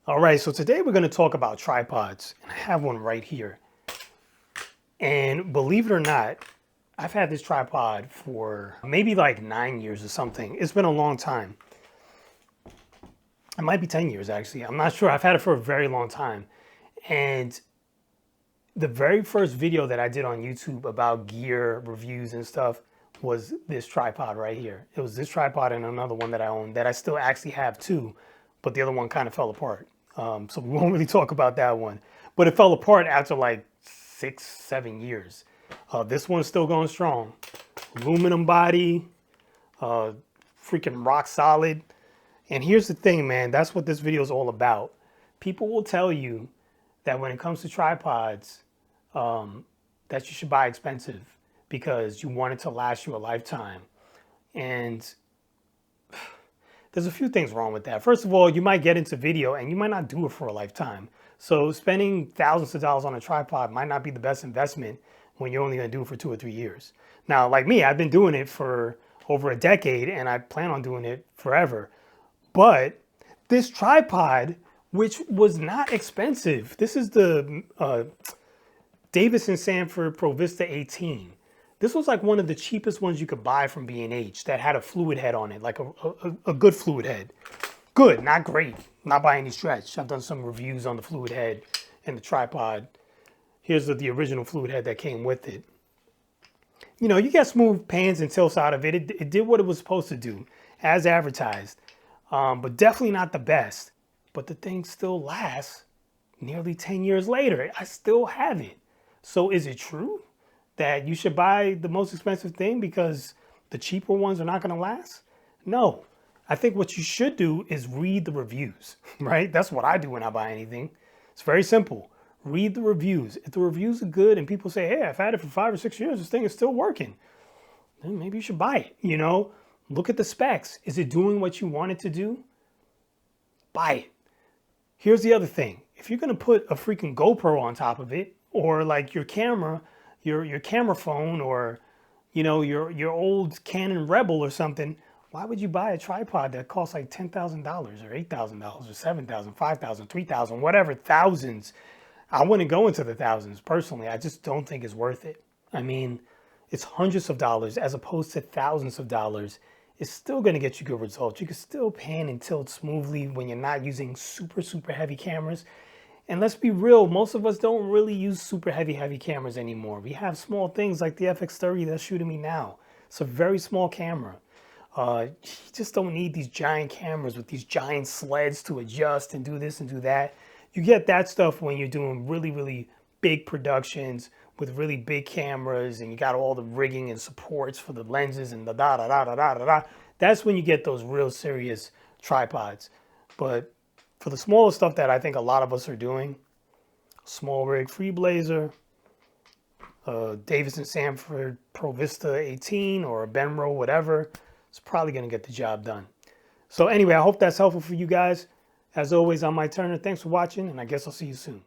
All right, so today we're going to talk about tripods, and I have one right here. And believe it or not, I've had this tripod for maybe like 9 years or something. It's been a long time. It might be 10 years actually. I'm not sure. I've had it for a very long time. And the very first video that I did on YouTube about gear reviews and stuff was this tripod right here. It was this tripod and another one that I own that I still actually have too, but the other one kind of fell apart. So we won't really talk about that one. But it fell apart after like 6-7 years. This one's still going strong. Aluminum body, freaking rock solid. And here's the thing, man, that's what this video is all about. People will tell you that when it comes to tripods, that you should buy expensive because you want it to last you a lifetime. And there's a few things wrong with that. First of all, you might get into video and you might not do it for a lifetime. So spending thousands of dollars on a tripod might not be the best investment when you're only going to do it for 2 or 3 years. Now, like me, I've been doing it for over a decade and I plan on doing it forever. But this tripod, which was not expensive, this is the Davis & Sanford Pro Vista 18. This was like one of the cheapest ones you could buy from B&H that had a fluid head on it, like a good fluid head. Good, not great, not by any stretch. I've done some reviews on the fluid head and the tripod. Here's the original fluid head that came with it. You know, you get smooth pans and tilts out of it. It did what it was supposed to do, as advertised, but definitely not the best. But the thing still lasts nearly 10 years later. I still have it. So is it true that you should buy the most expensive thing because the cheaper ones are not going to last? No. I think what you should do is read the reviews, right? That's what I do when I buy anything. It's very simple. Read the reviews. If the reviews are good and people say, hey, I've had it for 5 or 6 years, this thing is still working, then maybe you should buy it, you know? Look at the specs. Is it doing what you want it to do? Buy it. Here's the other thing. If you're going to put a freaking GoPro on top of it, or like your camera, your camera phone, or you know, your old Canon Rebel or something, why would you buy a tripod that costs like $10,000 or $8,000 or $7,000, $5,000, $3,000, whatever, thousands? I wouldn't go into the thousands personally. I just don't think it's worth it. I mean, it's hundreds of dollars as opposed to thousands of dollars. It's still going to get you good results. You can still pan and tilt smoothly when you're not using super, super heavy cameras. And let's be real, most of us don't really use super heavy cameras anymore. We have small things like the FX30 that's shooting me now. It's a very small camera. You just don't need these giant cameras with these giant sleds to adjust and do this and do that. You get that stuff when you're doing really, really big productions with really big cameras and you got all the rigging and supports for the lenses and the da-da-da-da-da-da-da. That's when you get those real serious tripods. But for the smaller stuff that I think a lot of us are doing, small rig Freeblazer, Davis & Sanford Pro Vista 18 or a Benro, whatever, it's probably going to get the job done. So anyway, I hope that's helpful for you guys. As always, I'm Mike Turner. Thanks for watching, and I guess I'll see you soon.